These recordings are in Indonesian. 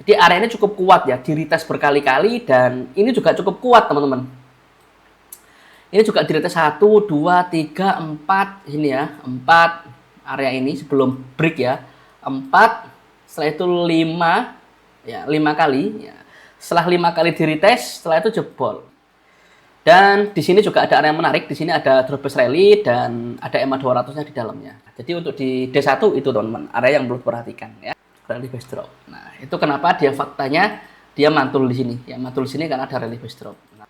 Jadi area ini cukup kuat ya, di retest berkali-kali dan ini juga cukup kuat teman-teman. Ini juga di retest 1, 2, 3, 4 ini ya, 4 area ini sebelum break ya. 4, setelah itu 5 ya, 5 kali ya. Setelah 5 kali di retest, setelah itu jebol. Dan di sini juga ada area yang menarik, di sini ada drawbase rally dan ada EMA 200-nya di dalamnya. Jadi untuk di D1 itu teman-teman, area yang perlu diperhatikan ya. Rally base drop. Nah, itu kenapa dia faktanya dia mantul di sini. Ya, mantul di sini karena ada rally base drop. Nah,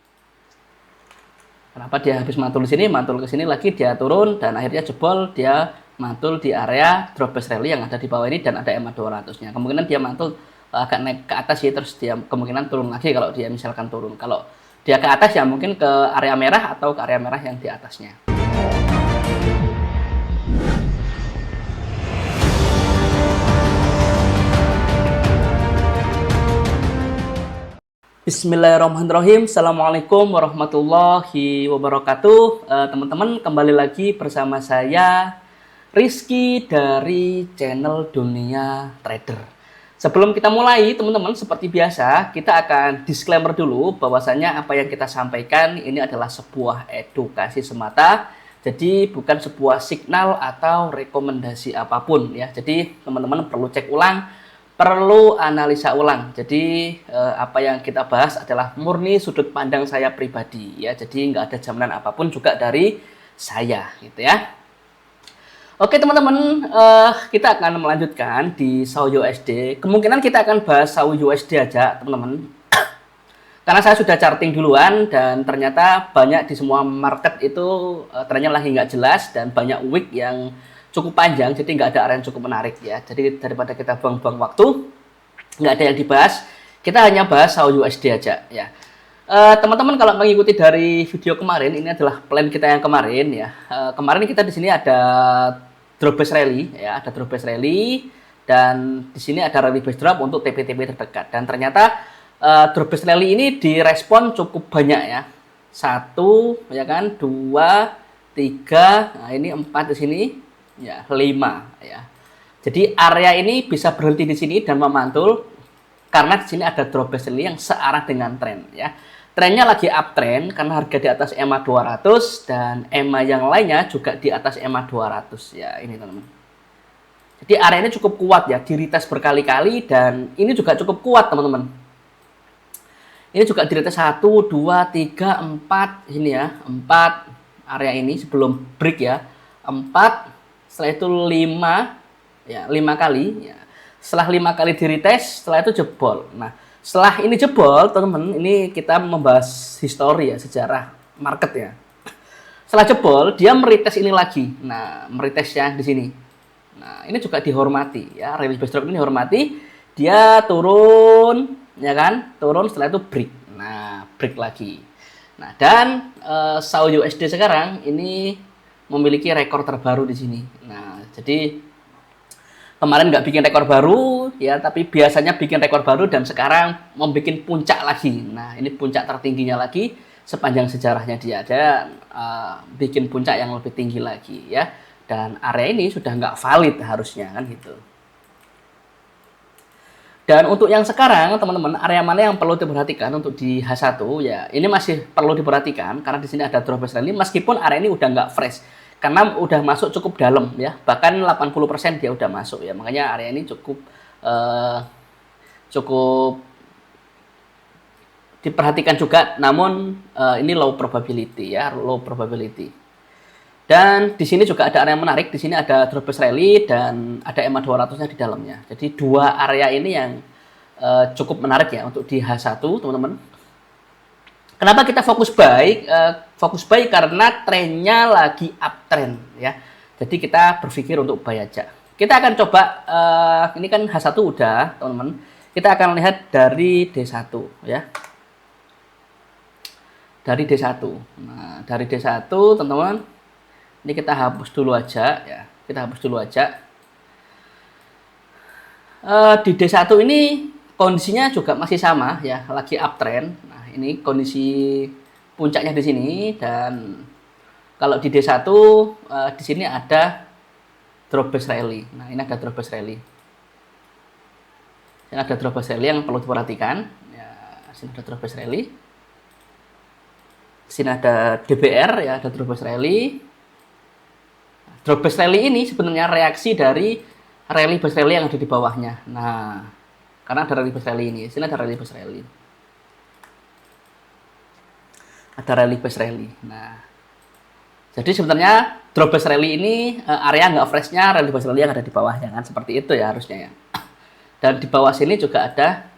kenapa dia habis mantul di sini, mantul ke sini lagi, dia turun dan akhirnya jebol, dia mantul di area drawbase rally yang ada di bawah ini dan ada EMA 200-nya. Kemungkinan dia mantul agak naik ke atas ya, terus dia kemungkinan turun lagi kalau dia misalkan turun. Kalau dia ke atas ya mungkin ke area merah atau ke area merah yang di atasnya. Bismillahirrahmanirrahim. Assalamualaikum warahmatullahi wabarakatuh. Teman-teman, kembali lagi bersama saya Rizky dari channel Dunia Trader. Sebelum kita mulai, teman-teman, seperti biasa, kita akan disclaimer dulu bahwasanya apa yang kita sampaikan ini adalah sebuah edukasi semata. Jadi bukan sebuah signal atau rekomendasi apapun ya. Jadi teman-teman perlu cek ulang, perlu analisa ulang. Jadi apa yang kita bahas adalah murni sudut pandang saya pribadi ya. Jadi nggak ada jaminan apapun juga dari saya gitu ya. Oke teman-teman, kita akan melanjutkan di SAU USD. Kemungkinan kita akan bahas SAU USD aja teman-teman. Karena saya sudah charting duluan dan ternyata banyak di semua market itu trennya lagi nggak jelas dan banyak wick yang cukup panjang, jadi nggak ada area yang cukup menarik ya. Jadi daripada kita buang-buang waktu, nggak ada yang dibahas, kita hanya bahas SAU USD aja ya. Teman-teman kalau mengikuti dari video kemarin, ini adalah plan kita yang kemarin ya. Kemarin kita di sini ada drawbase rally ya, ada drawbase rally dan di sini ada rally base drop untuk TP-TP terdekat. Dan ternyata drawbase rally ini direspon cukup banyak ya. 1 ya kan, 2, 3, nah ini 4 di sini ya, 5 ya. Jadi area ini bisa berhenti di sini dan memantul karena di sini ada drawbase rally yang searah dengan tren ya. Trennya lagi uptrend karena harga di atas EMA 200 dan EMA yang lainnya juga di atas EMA 200 ya, ini teman-teman. Jadi area ini cukup kuat ya, di retest berkali-kali dan ini juga cukup kuat teman-teman. Ini juga di retest 1, 2, 3, 4 ini ya, 4 area ini sebelum break ya. 4, setelah itu 5 ya, 5 kali ya. Setelah 5 kali di retest, setelah itu jebol. Nah, setelah ini jebol, teman-teman, ini kita membahas histori ya, sejarah market ya. Setelah jebol, dia meretest ini lagi. Nah, meretestnya di sini. Nah, ini juga dihormati ya, rally base drop ini dihormati. Dia turun, ya kan? Turun setelah itu break. Nah, break lagi. Nah, dan SAU USD sekarang ini memiliki rekor terbaru di sini. Nah, jadi kemarin nggak bikin rekor baru ya, tapi biasanya bikin rekor baru dan sekarang mau bikin puncak lagi. Nah, ini puncak tertingginya lagi sepanjang sejarahnya dia. Dia bikin puncak yang lebih tinggi lagi ya. Dan area ini sudah nggak valid harusnya kan gitu. Dan untuk yang sekarang teman-teman, area mana yang perlu diperhatikan untuk di H1 ya, ini masih perlu diperhatikan karena di sini ada drawbase rally meskipun area ini udah nggak fresh. Karena udah masuk cukup dalam ya, bahkan 80% dia udah masuk ya, makanya area ini cukup cukup diperhatikan juga, namun ini low probability ya, low probability. Dan di sini juga ada area yang menarik, di sini ada drawbase rally dan ada EMA 200-nya di dalamnya. Jadi dua area ini yang cukup menarik ya untuk di H1 teman-teman. Kenapa kita fokus buy? Fokus buy karena trennya lagi uptrend ya. Jadi kita berpikir untuk buy aja. Kita akan coba, ini kan H1 udah teman-teman. Kita akan lihat dari D1 ya. Dari D1. Nah, dari D1 teman-teman, ini kita hapus dulu aja ya. Kita hapus dulu aja. Di D1 ini kondisinya juga masih sama ya, lagi uptrend. Nah, ini kondisi puncaknya di sini dan kalau di D1 di sini ada drawbase rally. Nah, ini ada drawbase rally. Sini ada drawback rally yang perlu diperhatikan. Ya, sini ada drawback rally. Sini ada DBR, ya, ada drawback rally. Drawback rally ini sebenarnya reaksi dari rally base rally yang ada di bawahnya. Nah, karena ada rally base rally ini. Sini ada rally base rally. Ada rally base rally. Nah, jadi sebenarnya drawback rally ini area nggak freshnya rally base rally yang ada di bawahnya kan, seperti itu ya harusnya ya. Dan di bawah sini juga ada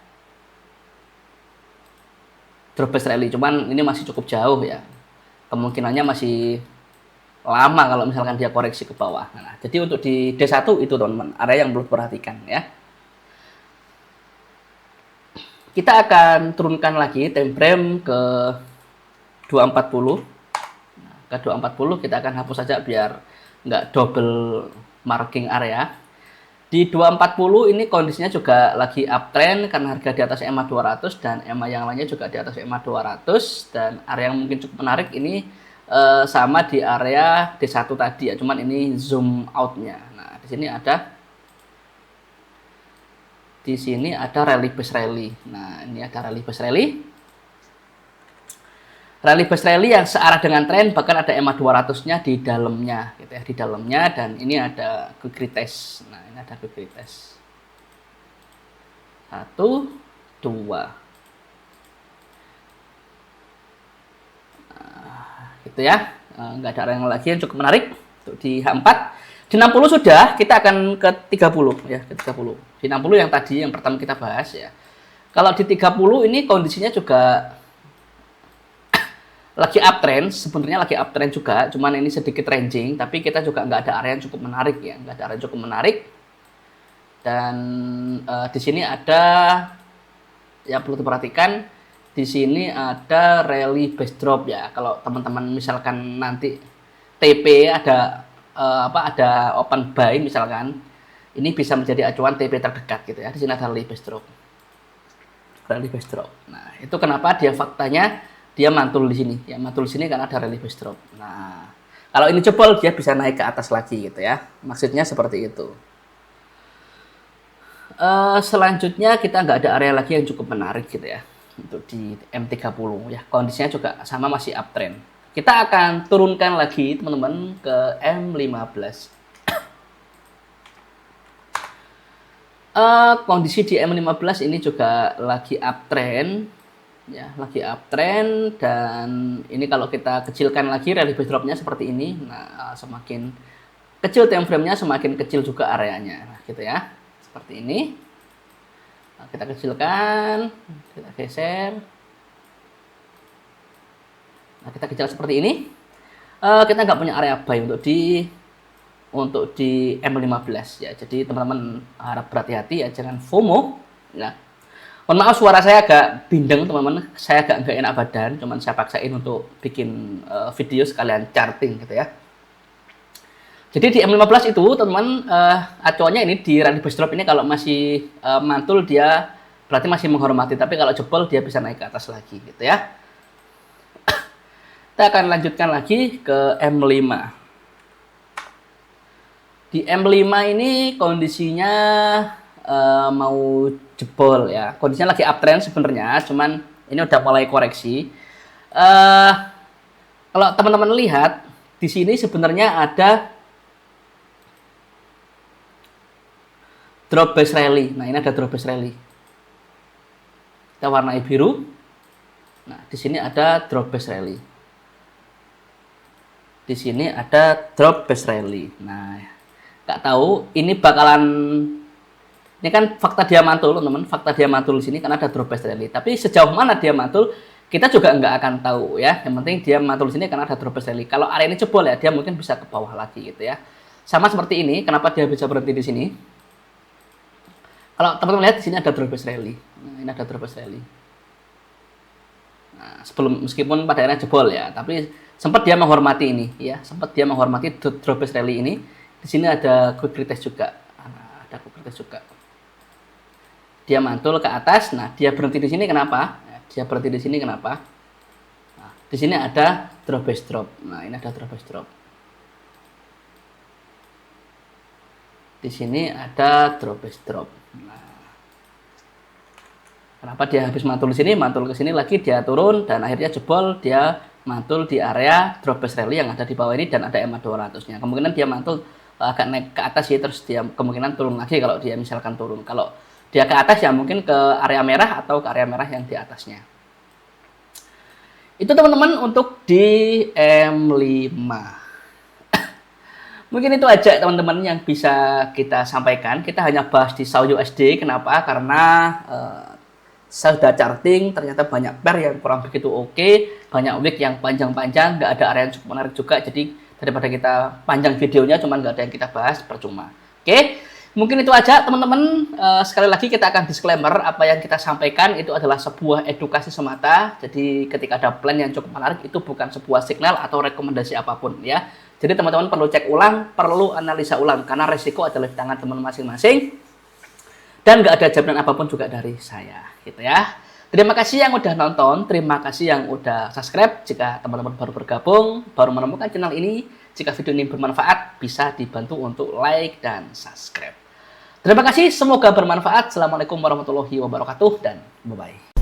drawback rally, cuman ini masih cukup jauh ya. Kemungkinannya masih lama kalau misalkan dia koreksi ke bawah. Nah, jadi untuk di D1 itu teman-teman, area yang perlu diperhatikan ya. Kita akan turunkan lagi time frame ke 240. Nah, ke 240 kita akan hapus saja biar nggak double marking area. Di 240 ini kondisinya juga lagi uptrend karena harga di atas EMA 200 dan EMA yang lainnya juga di atas EMA 200, dan area yang mungkin cukup menarik ini sama di area D1 tadi ya, cuman ini zoom outnya. Nah, di sini ada rally base rally. Nah, ini ada rally base rally. Rally base rally yang searah dengan tren, bahkan ada EMA 200-nya di dalamnya gitu ya, di dalamnya, dan ini ada quick retest. Nah, ini ada quick retest. 1 2. Gitu ya, nggak ada yang lagi yang cukup menarik untuk di H4. Di 60 sudah, kita akan ke 30 ya, ke 30. Di 60 yang tadi yang pertama kita bahas ya. Kalau di 30 ini kondisinya juga lagi uptrend, sebenarnya lagi uptrend juga, cuman ini sedikit ranging, tapi kita juga nggak ada area yang cukup menarik ya, nggak ada area yang cukup menarik. Dan di sini ada yang perlu diperhatikan. Di sini ada rally base drop ya. Kalau teman-teman misalkan nanti TP ada ada open buy misalkan, ini bisa menjadi acuan TP terdekat gitu ya. Di sini ada rally base drop. Rally base drop. Nah, itu kenapa dia faktanya dia mantul di sini. Ya, mantul di sini karena ada rally base drop. Nah, kalau ini jebol dia bisa naik ke atas lagi gitu ya. Maksudnya seperti itu. Selanjutnya kita nggak ada area lagi yang cukup menarik gitu ya. Untuk di M30 ya, kondisinya juga sama, masih uptrend. Kita akan turunkan lagi teman-teman ke M15. Kondisi di M15 ini juga lagi uptrend ya, lagi uptrend, dan ini kalau kita kecilkan lagi rally base dropnya seperti ini. Nah, semakin kecil time frame-nya semakin kecil juga areanya. Nah, gitu ya, seperti ini. Nah, kita kecilkan, kita geser. Nah, kita kecil seperti ini. Kita nggak punya area buy untuk di M15 ya. Jadi teman-teman harap berhati-hati ya, jangan FOMO. Nah, mohon maaf suara saya agak bindeng teman-teman. Saya agak nggak enak badan, cuman saya paksain untuk bikin video sekalian charting gitu ya. Jadi di M15 itu teman-teman acuannya ini di rally base drop ini, kalau masih mantul dia berarti masih menghormati, tapi kalau jebol dia bisa naik ke atas lagi gitu ya. Kita akan lanjutkan lagi ke M5. Di M5 ini kondisinya mau jebol ya. Kondisinya lagi uptrend sebenarnya, cuman ini udah mulai koreksi. Kalau teman-teman lihat di sini sebenarnya ada drop base rally. Nah, ini ada drop base rally. Kita warnai biru. Nah, di sini ada drop base rally. Di sini ada drop base rally. Nah, nggak tahu ini bakalan, ini kan fakta dia mantul teman-teman, fakta dia mantul di sini karena ada drop base rally. Tapi sejauh mana dia mantul kita juga nggak akan tahu ya. Yang penting dia mantul di sini karena ada drop base rally. Kalau area ini jebol ya, dia mungkin bisa ke bawah lagi gitu ya. Sama seperti ini, kenapa dia bisa berhenti di sini? Kalau teman-teman lihat di sini ada drop base rally. Nah, ini ada drop base rally. Nah, meskipun pada akhirnya jebol ya, tapi sempat dia menghormati ini ya, sempat dia menghormati drop base rally ini. Di sini ada quick retest juga. Nah, ada quick retest juga. Dia mantul ke atas. Nah, dia berhenti di sini kenapa? Dia berhenti di sini kenapa? Nah, di sini ada drop base drop. Nah, ini ada drop base drop. Di sini ada drop base drop. Nah, Kenapa dia habis mantul di sini, mantul ke sini lagi, dia turun, dan akhirnya jebol, dia mantul di area drop base rally yang ada di bawah ini, dan ada EMA 200-nya. Kemungkinan dia mantul agak naik ke atas ya, terus dia kemungkinan turun lagi kalau dia misalkan turun. Kalau dia ke atas ya mungkin ke area merah atau ke area merah yang di atasnya. Itu teman-teman untuk di M5. Mungkin itu aja teman-teman yang bisa kita sampaikan. Kita hanya bahas di SAU USD. Kenapa? Karena saya sudah charting, ternyata banyak pair yang kurang begitu oke, banyak wick yang panjang-panjang, nggak ada area yang cukup menarik juga. Jadi daripada kita panjang videonya, cuman nggak ada yang kita bahas, percuma. Oke, mungkin itu aja teman-teman. Sekali lagi kita akan disclaimer, apa yang kita sampaikan itu adalah sebuah edukasi semata. Jadi ketika ada plan yang cukup menarik, itu bukan sebuah signal atau rekomendasi apapun ya. Jadi teman-teman perlu cek ulang, perlu analisa ulang, karena resiko adalah di tangan teman masing-masing. Dan nggak ada jaminan apapun juga dari saya, gitu ya. Terima kasih yang udah nonton, terima kasih yang udah subscribe. Jika teman-teman baru bergabung, baru menemukan channel ini, jika video ini bermanfaat, bisa dibantu untuk like dan subscribe. Terima kasih, semoga bermanfaat. Assalamualaikum warahmatullahi wabarakatuh, dan bye-bye.